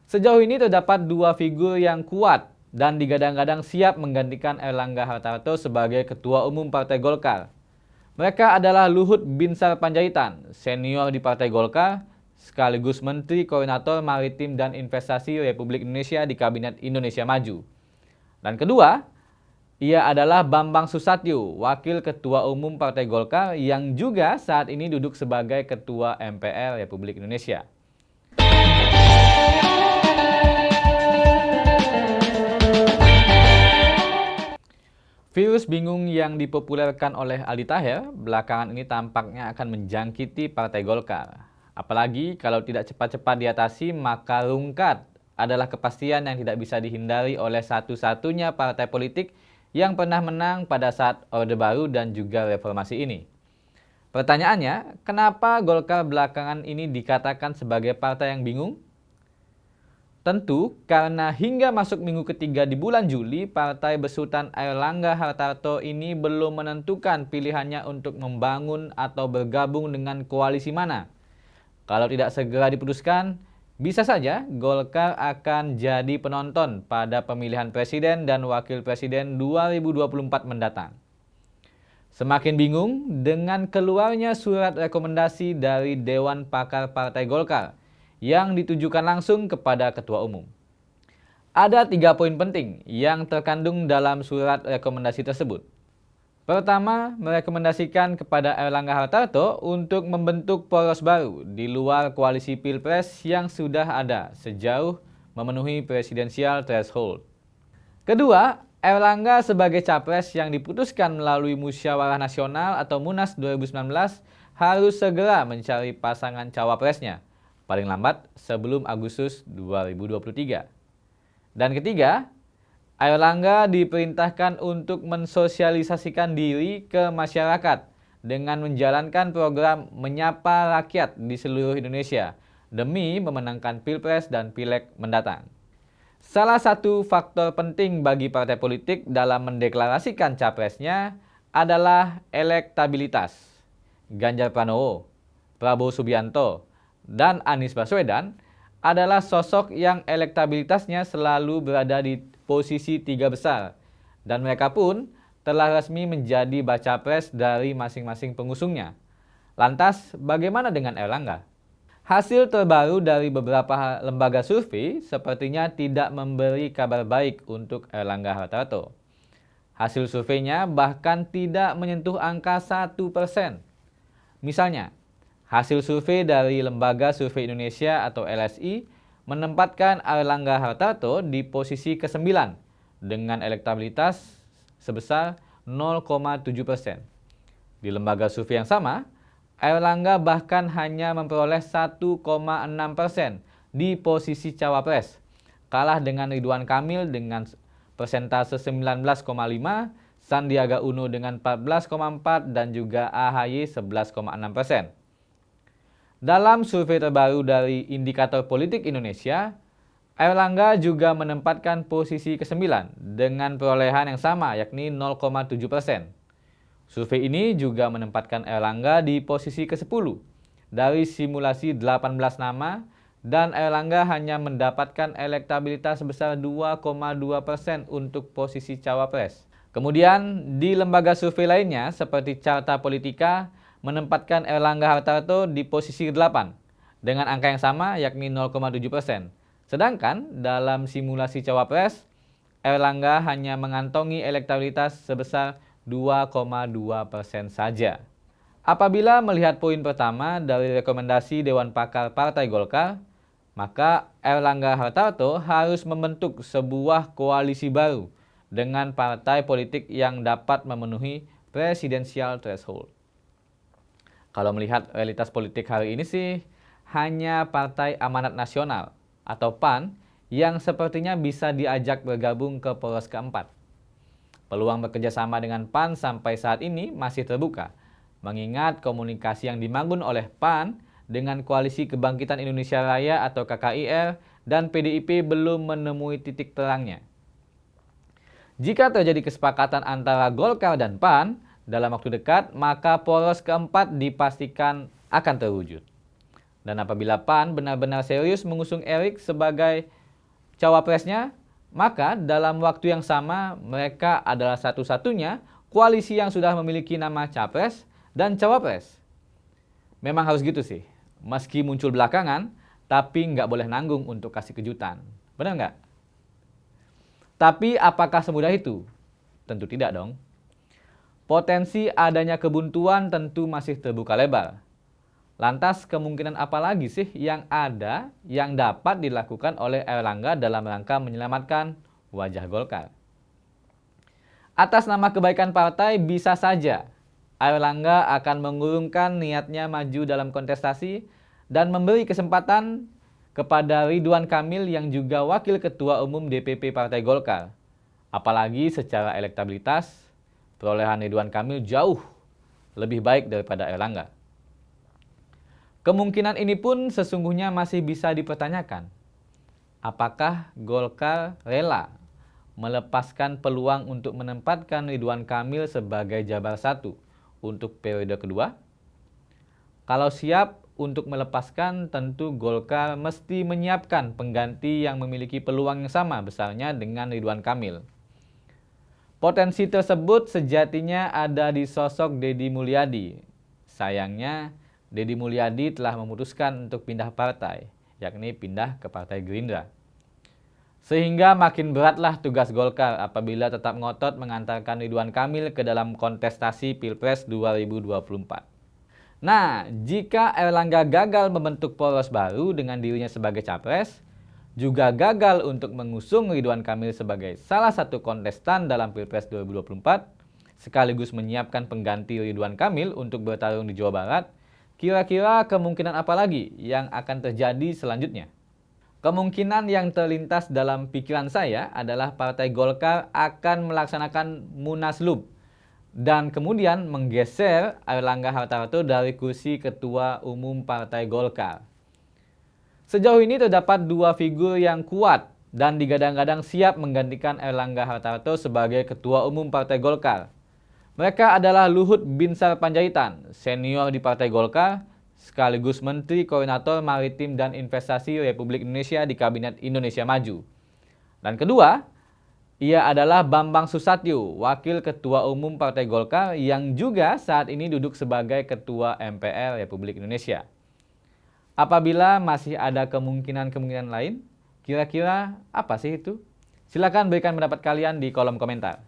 Sejauh ini terdapat dua figur yang kuat dan digadang-gadang siap menggantikan Erlangga Hartarto sebagai Ketua Umum Partai Golkar. Mereka adalah Luhut Binsar Panjaitan, senior di Partai Golkar, sekaligus Menteri Koordinator Maritim dan Investasi Republik Indonesia di Kabinet Indonesia Maju. Dan kedua, ia adalah Bambang Susatyo, Wakil Ketua Umum Partai Golkar yang juga saat ini duduk sebagai Ketua MPR Republik Indonesia. Virus bingung yang dipopulerkan oleh Aldi Taher belakangan ini tampaknya akan menjangkiti Partai Golkar. Apalagi kalau tidak cepat-cepat diatasi, maka rungkat adalah kepastian yang tidak bisa dihindari oleh satu-satunya partai politik yang pernah menang pada saat Orde Baru dan juga reformasi ini. Pertanyaannya, kenapa Golkar belakangan ini dikatakan sebagai partai yang bingung? Tentu karena hingga masuk minggu ketiga di bulan Juli, Partai Besutan Airlangga Hartarto ini belum menentukan pilihannya untuk membangun atau bergabung dengan koalisi mana. Kalau tidak segera diputuskan, bisa saja Golkar akan jadi penonton pada pemilihan presiden dan wakil presiden 2024 mendatang. Semakin bingung dengan keluarnya surat rekomendasi dari Dewan Pakar Partai Golkar yang ditujukan langsung kepada Ketua Umum. Ada 3 poin penting yang terkandung dalam surat rekomendasi tersebut. Pertama, merekomendasikan kepada Erlangga Hartarto untuk membentuk poros baru di luar koalisi Pilpres yang sudah ada sejauh memenuhi presidensial threshold. Kedua, Erlangga sebagai capres yang diputuskan melalui Musyawarah Nasional atau Munas 2019 harus segera mencari pasangan cawapresnya, paling lambat sebelum Agustus 2023. Dan ketiga, Airlangga diperintahkan untuk mensosialisasikan diri ke masyarakat dengan menjalankan program menyapa rakyat di seluruh Indonesia demi memenangkan Pilpres dan Pileg mendatang. Salah satu faktor penting bagi partai politik dalam mendeklarasikan capresnya adalah elektabilitas. Ganjar Pranowo, Prabowo Subianto, dan Anies Baswedan adalah sosok yang elektabilitasnya selalu berada di posisi 3 besar, dan mereka pun telah resmi menjadi baca pres dari masing-masing pengusungnya. Lantas, bagaimana dengan Erlangga? Hasil terbaru dari beberapa lembaga survei sepertinya tidak memberi kabar baik untuk Erlangga Hartarto. Hasil surveinya bahkan tidak menyentuh angka 1%. Misalnya, hasil survei dari Lembaga Survei Indonesia atau LSI menempatkan Erlangga Hartarto di posisi ke-9 dengan elektabilitas sebesar 0,7%. Di lembaga survei yang sama, Erlangga bahkan hanya memperoleh 1,6% di posisi cawapres, kalah dengan Ridwan Kamil dengan persentase 19,5%, Sandiaga Uno dengan 14,4% dan juga AHY 11,6%. Dalam survei terbaru dari Indikator Politik Indonesia, Erlangga juga menempatkan posisi ke-9 dengan perolehan yang sama yakni 0,7%. Survei ini juga menempatkan Erlangga di posisi ke-10 dari simulasi 18 nama dan Erlangga hanya mendapatkan elektabilitas sebesar 2,2% untuk posisi cawapres. Kemudian di lembaga survei lainnya seperti Carta Politika menempatkan Erlangga Hartarto di posisi ke-8 dengan angka yang sama yakni 0,7%. Sedangkan dalam simulasi cawapres, Erlangga hanya mengantongi elektabilitas sebesar 2,2% saja. Apabila melihat poin pertama dari rekomendasi Dewan Pakar Partai Golkar, maka Erlangga Hartarto harus membentuk sebuah koalisi baru dengan partai politik yang dapat memenuhi presidensial threshold. Kalau melihat realitas politik hari ini sih, hanya Partai Amanat Nasional atau PAN yang sepertinya bisa diajak bergabung ke poros keempat. Peluang bekerjasama dengan PAN sampai saat ini masih terbuka, mengingat komunikasi yang dibangun oleh PAN dengan Koalisi Kebangkitan Indonesia Raya atau KKIR dan PDIP belum menemui titik terangnya. Jika terjadi kesepakatan antara Golkar dan PAN dalam waktu dekat, maka poros keempat dipastikan akan terwujud. Dan apabila PAN benar-benar serius mengusung Erick sebagai cawapresnya, maka dalam waktu yang sama mereka adalah satu-satunya koalisi yang sudah memiliki nama capres dan cawapres. Memang harus gitu sih. Meski muncul belakangan, tapi nggak boleh nanggung untuk kasih kejutan. Benar nggak? Tapi apakah semudah itu? Tentu tidak dong. Potensi adanya kebuntuan tentu masih terbuka lebar. Lantas kemungkinan apa lagi sih yang ada yang dapat dilakukan oleh Airlangga dalam rangka menyelamatkan wajah Golkar? Atas nama kebaikan partai bisa saja Airlangga akan mengurungkan niatnya maju dalam kontestasi dan memberi kesempatan kepada Ridwan Kamil yang juga Wakil Ketua Umum DPP Partai Golkar. Apalagi secara elektabilitas, perolehan Ridwan Kamil jauh lebih baik daripada Airlangga. Kemungkinan ini pun sesungguhnya masih bisa dipertanyakan. Apakah Golkar rela melepaskan peluang untuk menempatkan Ridwan Kamil sebagai Jabar 1 untuk periode kedua? Kalau siap untuk melepaskan, tentu Golkar mesti menyiapkan pengganti yang memiliki peluang yang sama besarnya dengan Ridwan Kamil. Potensi tersebut sejatinya ada di sosok Deddy Mulyadi. Sayangnya, Deddy Mulyadi telah memutuskan untuk pindah partai, yakni pindah ke Partai Gerindra. Sehingga makin beratlah tugas Golkar apabila tetap ngotot mengantarkan Ridwan Kamil ke dalam kontestasi Pilpres 2024. Nah, jika Airlangga gagal membentuk poros baru dengan dirinya sebagai capres, juga gagal untuk mengusung Ridwan Kamil sebagai salah satu kontestan dalam Pilpres 2024, sekaligus menyiapkan pengganti Ridwan Kamil untuk bertarung di Jawa Barat, kira-kira kemungkinan apa lagi yang akan terjadi selanjutnya? Kemungkinan yang terlintas dalam pikiran saya adalah Partai Golkar akan melaksanakan Munaslup dan kemudian menggeser Airlangga Hartarto dari kursi Ketua Umum Partai Golkar. Sejauh ini terdapat dua figur yang kuat dan digadang-gadang siap menggantikan Airlangga Hartarto sebagai Ketua Umum Partai Golkar. Mereka adalah Luhut Binsar Panjaitan, senior di Partai Golkar, sekaligus Menteri Koordinator Maritim dan Investasi Republik Indonesia di Kabinet Indonesia Maju. Dan kedua, ia adalah Bambang Susatyo, Wakil Ketua Umum Partai Golkar yang juga saat ini duduk sebagai Ketua MPR Republik Indonesia. Apabila masih ada kemungkinan-kemungkinan lain, kira-kira apa sih itu? Silakan berikan pendapat kalian di kolom komentar.